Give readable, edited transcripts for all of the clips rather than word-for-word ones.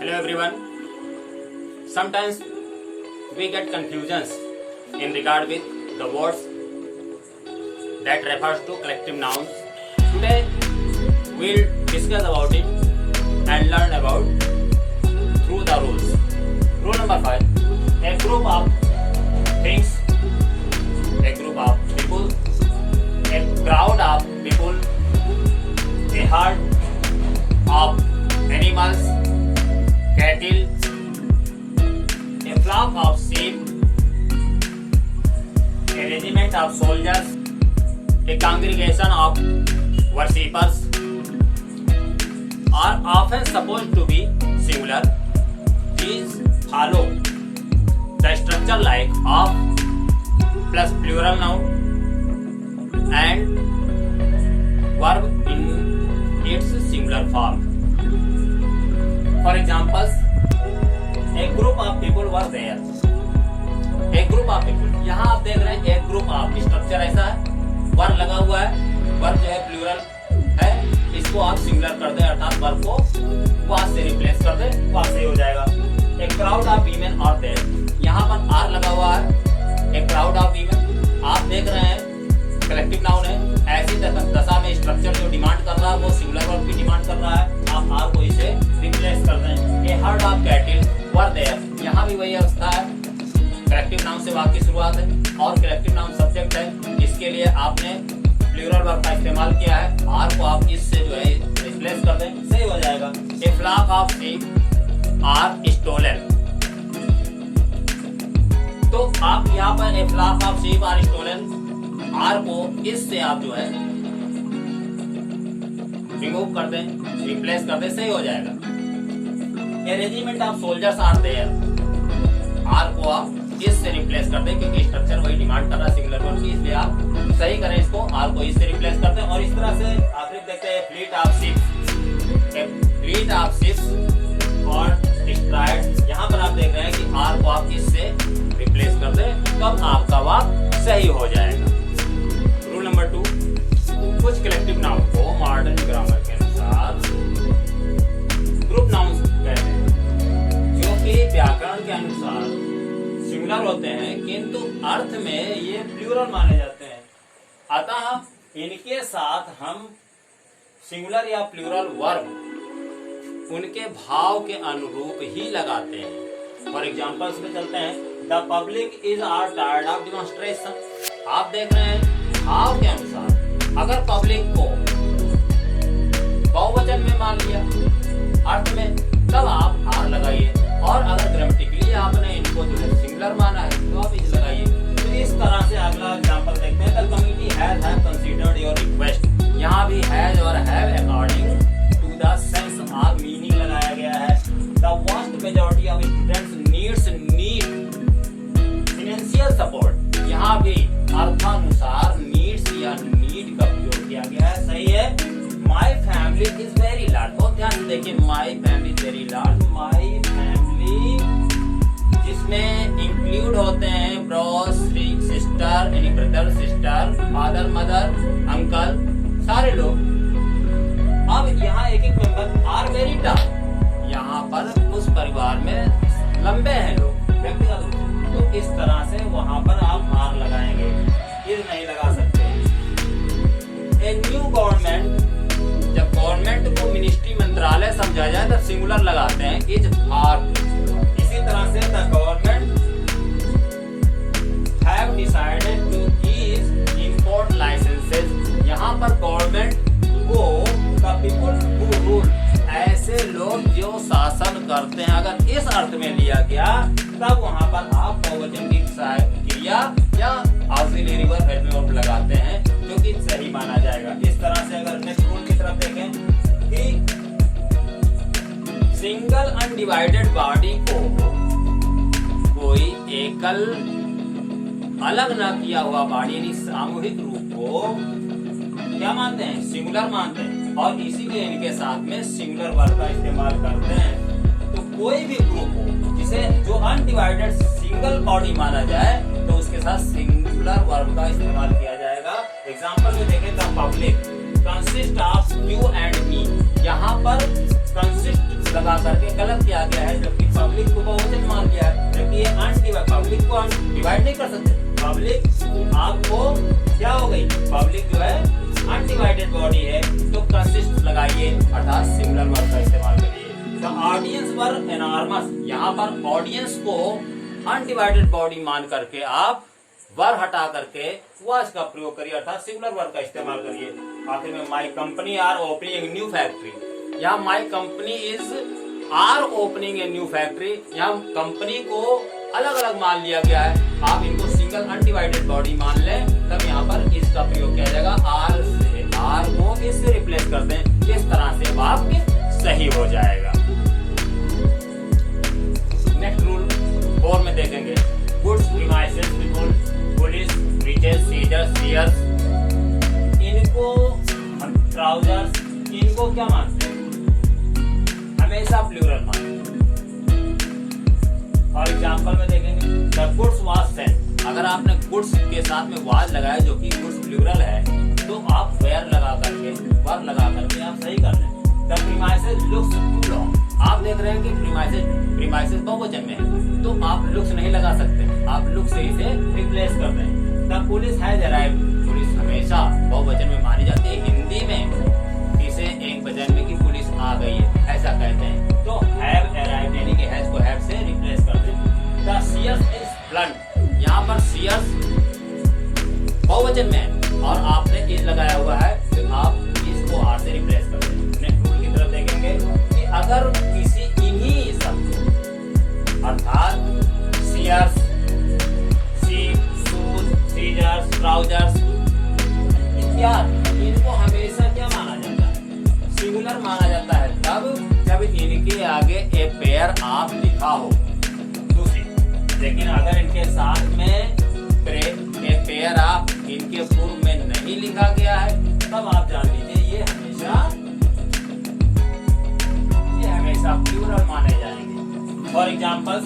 Hello everyone. Sometimes we get confusions in regard with the words that refers to collective nouns. Today we'll discuss about it and learn about through the rules. Rule number 5. A group of things, a group of people, a crowd of people, a herd of animals, cattle, a flock of sheep, a regiment of soldiers, a congregation of worshippers are often supposed to be singular. These follow the structure like of plus plural noun and verb in its singular form. For examples, a group of people were there. A group of people, यहाँ आप देख रहे हैं एक group of, structure ऐसा है, verb लगा हुआ है, वर्ब जो है प्लूरल है, इसको आप सिंगुलर कर दे अर्थात वर्ब को वाज से रिप्लेस कर दे, वाज से हो जाएगा. एक क्राउड ऑफ वीमेन और देयर, यहाँ पर आर लगा हुआ है, एक क्राउड ऑफ वीमेन आप देख रहे हैं कलेक्टिव नाउन है. ऐसी दशा में स्ट्रक्चर जो डिमांड कर रहा है वो सिंगुलर वर्ब की डिमांड कर रहा है, आप आर को इसे रिप्लेस कर दें. A herd of cattle were there, यहाँ भी वही अवस्था है, कलेक्टिव नाउन से वाक्य की शुरुआत है और कलेक्टिव नाउन सब्जेक्ट है, इसके लिए आपने प्लूरल वर्ब का इस्तेमाल किया है, आर को आप इससे जो है रिप्लेस कर दें, सही हो जाएगा. A flock of sheep are stolen, तो आप यहाँ पर a flock of sheep are stolen, are को इससे आप जो है रिमूव कर दें, रिप्लेस कर दें, सही हो जाएगा. A regiment of soldiers are there, are को आप इससे रिप्लेस कर दें क्योंकि स्ट्रक्चर वही डिमांड कर रहा है सिंगुलर वर्ब की, इसलिए आप सही करें इसको, आर को इससे रिप्लेस कर दें. और इस तरह से आखिर देखते हैं fleet of ships, A fleet of ships और डिस्ट्रॉयड, यहाँ पर आप देख रहे हैं कि आर को आप इससे रिप्लेस कर दें, तब आपका वाक्य सही हो जाएगा. रूल नंबर 2, कुछ कलेक्टिव नाउन को मॉडर्न ग्रामर के अनुसार ग्रुप नाउन्स कहते हैं, जो कि व्याकरण के अनुसार सिंगुलर होते हैं किंतु अर्थ में ये प्लूरल माने जाते हैं. अतः इनके साथ हम सिंगुलर या प्लूरल वर्ब उनके भाव के अनुरूप ही लगाते हैं. फॉर एग्जाम्पल्स में चलते हैं. The public is are tired of demonstration, आप देख रहे हैं भाव के अनुसार अगर पब्लिक को बहुवचन में मान लिया अर्थ में, तब आप आर लगाइए, और अगर ग्रामेटिकली आपने इनको जो है सिंगुलर माना है तो आप इस लगाइए. तो इस तरह से अगला एग्जांपल देखते हैं. The committee has considered your request, यहाँ भी हैज और have according to the sense of meaning लगाया गया है. The vast majority of students needs financial support, यहाँ भी अर्थानुसार नीड्स या नीड का प्रयोग किया गया है, सही है. My family is very large, बहुत ध्यान से देखिए, my family is very large, my family जिसमें इंक्लूड होते हैं ब्रॉस सिस्टर यानी brother sister, father mother uncle, सारे लोग. अब यहाँ एक एक मेंबर आर वेरी टॉल, यहाँ पर उस परिवार में लंबे हैं लोग व्यक्तिगत रूप से, तो इस तरह से वहां पर आप आर लगाएंगे, इज नहीं लगा सकते. ए न्यू गवर्नमेंट, जब गवर्नमेंट को मिनिस्ट्री मंत्रालय समझा जाए तब सिंगुलर लगाते हैं, इज आर. इसी तरह से the government have decided to ease import licences, यहाँ पर गवर्नमेंट को द पीपल हु रूल, ऐसे लोग जो शासन करते हैं, अगर इस अर्थ में लिया गया तब वहां पर आप बहुवचन की क्रिया या ऑक्सिलरी वर्ब हेल्पिंग वर्ब लगाते हैं जो कि सही माना जाएगा. इस तरह से अगर नेक्स्ट रूल की तरफ देखें कि सिंगल अनडिवाइडेड बॉडी को कोई एकल अलग न किया हुआ बॉडी यानी सामूहिक रूप को क्या मानते हैं, सिंगुलर मानते हैं, और इसीलिए इनके साथ में सिंगुलर वर्ब का इस्तेमाल करते हैं. तो कोई भी ग्रुप हो जिसे जो अनडिवाइडेड सिंगल बॉडी माना जाए तो उसके साथ सिंगुलर वर्ब का इस्तेमाल किया जाएगा. एग्जांपल में देखें the public consist of you and me, यहाँ पर कंसिस्ट कंसिस्ट लगा करके गलत किया गया है, जबकि पब्लिक को बहुवचन मान लिया है, जबकि ये अनडिवाइड, पब्लिक को डिवाइड नहीं कर सकते। पब्लिक आपको क्या हो गई, पब्लिक जो है अनडिवाइडेड बॉडी है, तो कंसिस्ट लगाइए अर्थात सिंगुलर वर्ब का इस्तेमाल करिए। द ऑडियंस वर एनॉर्मस, यहाँ पर ऑडियंस को अनडिवाइडेड बॉडी मान करके आप वर हटा करके वाज का प्रयोग करिए अर्थात सिंगुलर वर्ब का इस्तेमाल करिए। आखिर में my company are opening a new factory, यहाँ my company is are opening a new factory, यहाँ कंपनी को अलग अलग मान लिया गया है, आप इनको सिंगल अनडिवाइडेड बॉडी मान लें, तब यहाँ पर इसका प्रयोग किया जाएगा। आर से, आर को इससे रिप्लेस कर दें, इस तरह से वाक्य सही हो जाएगा। नेक्स्ट रूल 4 में देखेंगे, goods premises people police breeches scissors shears, इनको ट्राउजर्स, इनको क्या मानते हैं, हमेशा प्लूरल मानते हैं। और एग्जांपल में देखेंगे, द गुड्स वाज सेंट, अगर आपने गुड्स के साथ में वाज लगाया जो कि गुड्स प्लूरल है, तो आप वेयर लगा करके वर्ब लगा करके आप सही कर लें। The premises looks too long, आप देख रहे हैं कि प्रीमाइसेस बहुवचन में है, तो आप लुक्स नहीं लगा सकते, आप लुक्स से इसे रिप्लेस कर दें। The police has arrived, police हमेशा बहुवचन में मानी जाती है, हिंदी में इसे एक वचन में कि पुलिस आ गई है ऐसा कहते हैं, तो हैव अराइव्ड यानी कि हैज को हैव से रिप्लेस कर दें। द सीयर्स इज ब्लंट, यहाँ पर सीयर्स बहुवचन में है और आपने इज लगाया हुआ है, तो आप इसको आर से रिप्लेस कर दें। नेक्स्ट रूल की तरफ देखेंगे कि अगर किसी इन्हीं शब्द अर्थात shears, sheep, shoes, scissors, trousers इत्यादि, इनको हमेशा क्या माना जाता है, सिंगुलर माना जाता है, तब जब इनके आगे ए पेयर ऑफ लिखा हो। दूसरी, लेकिन अगर इनके साथ में ए पेयर ऑफ इनके पूर्व में नहीं लिखा गया है, तब आप जान लीजिए ये हमेशा प्लूरल माने जाएंगे। For example,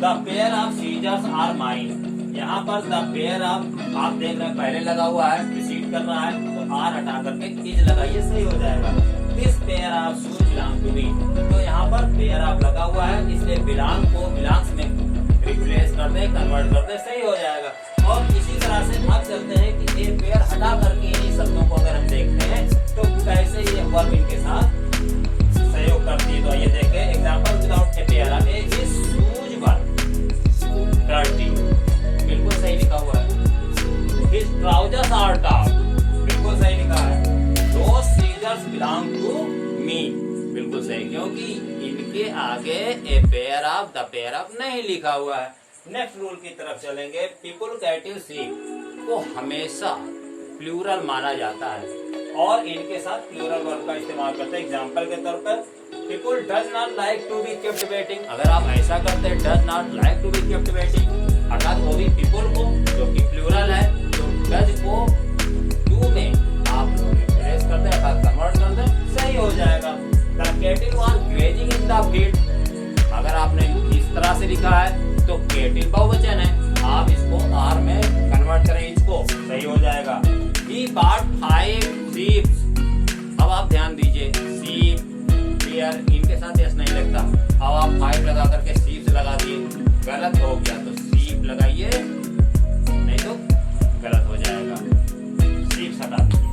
the pair of scissors are mine, यहाँ पर द पेयर ऑफ आप देख रहे हैं पहले लगा हुआ है, प्रीसीड कर रहा है, तो आर हटा करके इज लगाइए, सही हो जाएगा। This pair of shoes belong to me, तो यहाँ पर पेयर ऑफ लगा हुआ है, इसलिए बिलोंग को बिलोंग्स में रिप्लेस कर दे, कन्वर्ट कर दे, सही हो जाएगा। और इसी तरह से अब चलते हैं कि ए पेयर हटा करके इन्हीं शब्दों को अगर हम देखते हैं तो कैसे ये वर्ब इनके साथ सहयोग करती है। तो ये देखें example, without a pair of A is shoes were dirty, बिल्कुल सही लिखा हुआ है। हिज ट्राउजर्स आर डार्क, बिल्कुल सही लिखा है। दोस सीजर्स बिलोंग टू मी, बिल्कुल सही, क्योंकि इनके आगे a pair of the pair of नहीं लिखा हुआ है। नेक्स्ट रूल की तरफ चलेंगे, पीपल कैटिल शीप को हमेशा प्लूरल माना जाता है और इनके साथ प्लूरल वर्ब का इस्तेमाल करते हैं। एग्जांपल के तौर पर, people does not like to be kept waiting, अगर आप ऐसा करते हैं does not like to be kept waiting, अर्थात वो भी पीपल को जो कि प्लूरल है, तो डज को टू में आप रिप्लेस कर दें अर्थात कन्वर्ट कर दें, सही हो जाएगा। The कैटिल was grazing in the field, अगर आपने इस तरह से लिखा है तो कैटिल बहुवचन है, आप इसको आर में कन्वर्ट करें, इसको सही हो जाएगा। He bought 5 sheep, अब आप ध्यान दीजिए, sheep, deer इनके साथ एस नहीं लगता, अब आप 5 लगा करके sheep लगा दिए, गलत हो गया, तो sheep लगाइए, नहीं तो गलत हो जाएगा, sheep हटा दीजिए।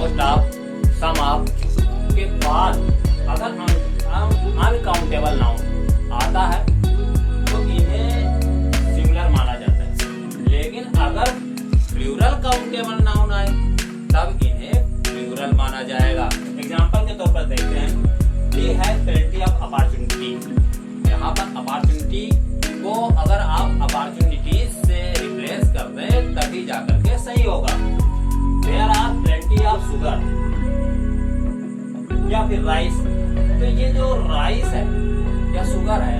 मोस्ट ऑफ, सम ऑफ के बाद अगर अनकाउंटेबल नाउन आता है तो इन्हें सिंगुलर माना जाता है। लेकिन अगर प्लूरल काउंटेबल नाउन आए तब इन्हें प्लूरल माना जाएगा। एग्जांपल के तौर पर देखते हैं, he has plenty of opportunity। यहाँ पर अपॉर्चुनिटी को अगर आप अपॉर्चुनिटीज से रिप्लेस कर दें तभी जाकर के सही होगा। There are plenty of sugar या फिर राइस। तो ये जो राइस है या शुगर है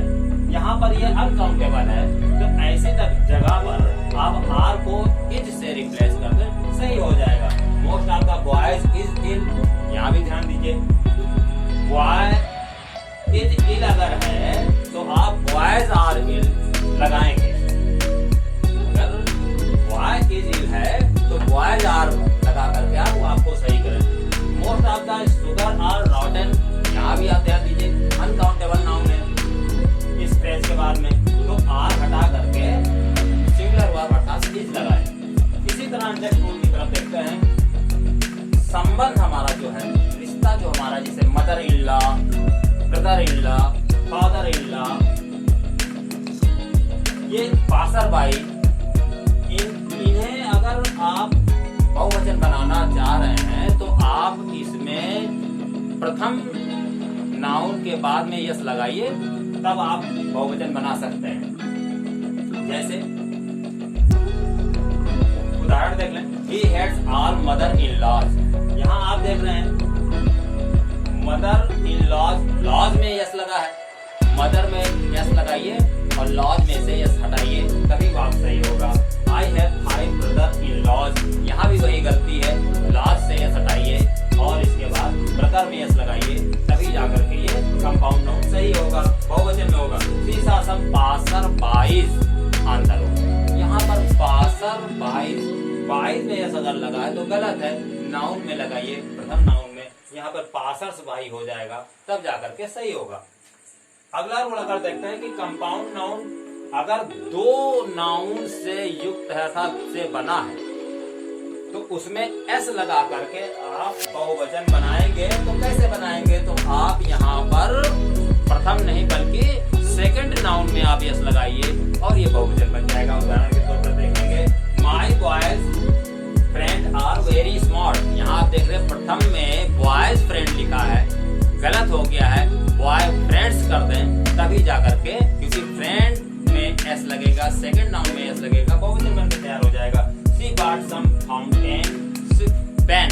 यहाँ पर ये अनकाउंटेबल है, तो ऐसी जगह पर आप आर को इज से रिप्लेस कर दें सही हो जाएगा। Most of the boys is ill, यहाँ भी ध्यान दीजिए, बॉय इज इल अगर है तो आप बॉयज आर इल लगाएंगे। अगर बॉय इज इल है तो बॉयज आर लगा करके आप आपको सही करें। Most of the sugar are rotten, यहाँ भी आप ध्यान दीजिए अनकाउंटेबल नाउन है इस फ्रेज के बाद में, तो आर हटा करके सिंगुलर वर्ब अर्थात इज लगाएं। इसी तरह नेक्स्ट रूल की तरफ देखते हैं। संबंध हमारा जो है, रिश्ता जो हमारा, जैसे mother in law, brother in law, father in law, ये पासर बाई, इन्हें अगर आप बहुवचन बनाना चाह रहे हैं तो आप इसमें प्रथम नाउन के बाद में यस लगाइए, तब आप बहुवचन बना सकते हैं। जैसे उदाहरण देख लें, he has all mother in laws। यहाँ आप देख रहे हैं मदर इन लॉज, लॉज में यस लगा है, मदर में यस लगाइए और लॉज में से यस हटाइए तभी वाक्य सही होगा। I have my brother in laws, यहाँ भी वही गलती है, लॉज से यस हटाइए और इसके बाद ब्रदर में यस लगाइए तभी जाकर के ये कंपाउंड नाउन सही होगा, बहुवचन में होगा। तीसरा सम पासर बाइज आंसर होगा। यहाँ पर पासर बाइज, बाइज में यस अगर लगा है तो गलत है, नाउन में लगाइए, प्रथम नाउन में। यहाँ पर पासर्स बाई हो जाएगा तब जाकर के सही होगा। अगला रूल अगर देखते हैं कि कंपाउंड नाउन अगर दो नाउन से युक्त है अर्थात से बना है तो उसमें एस लगा करके आप बहुवचन बनाएंगे। तो कैसे बनाएंगे, तो आप यहाँ पर प्रथम नहीं बल्कि सेकंड नाउन में आप एस लगाइए और ये बहुवचन बन जाएगा। उदाहरण के तौर पर देखेंगे, my boys friend are very smart. यहाँ आप देख रहे हैं प्रथम में बॉयज फ्रेंड लिखा है, गलत हो गया है, बॉय फ्रेंड्स कर दें तभी जाकर के, क्योंकि फ्रेंड में एस लगेगा, सेकंड नाउन में एस लगेगा, बहुवचन बनकर तैयार हो जाएगा। सी बॉट सम फाउंटेन पेन,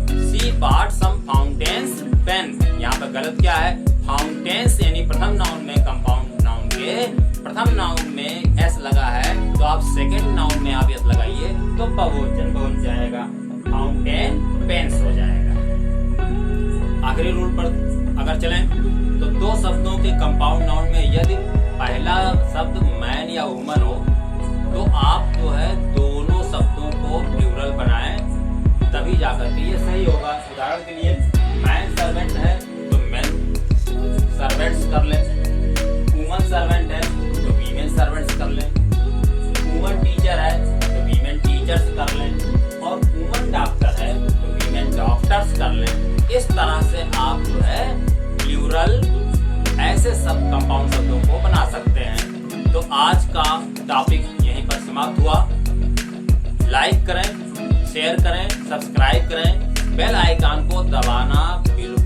सी बॉट सम फाउंटेन्स पेन। यहाँ पर गलत क्या है, फाउंटेन्स यानी प्रथम नाउन में कंपाउंड नाउन के प्रथम नाउन में एस लगा है तो आप सेकंड नाउन में आप एस लगाइए तो बहुवचन बन जाएगा, फाउंटेन पेन्स हो जाएगा। आखिरी रूल पर अगर चलें तो दो शब्दों के कंपाउंड नाउन में यदि पहला शब्द मैन या वुमन हो तो आप जो है दोनों शब्दों को प्लूरल बनाएं तभी जाकर के ये सही होगा। उदाहरण के लिए मैन सर्वेंट है तो मैन सर्वेंट्स कर लें, वुमन सर्वेंट है तो वीमेन सर्वेंट्स कर लें, वुमन टीचर है तो वीमेन टीचर्स कर लें और वुमन डॉक्टर है तो वीमेन डॉक्टर्स कर लें। इस तरह से आप जो है प्लूरल ऐसे सब कंपाउंड शब्दों को बना सकते हैं। तो आज का टॉपिक यहीं पर समाप्त हुआ। लाइक करें, शेयर करें, सब्सक्राइब करें, बेल आइकन को दबाना बिल्कुल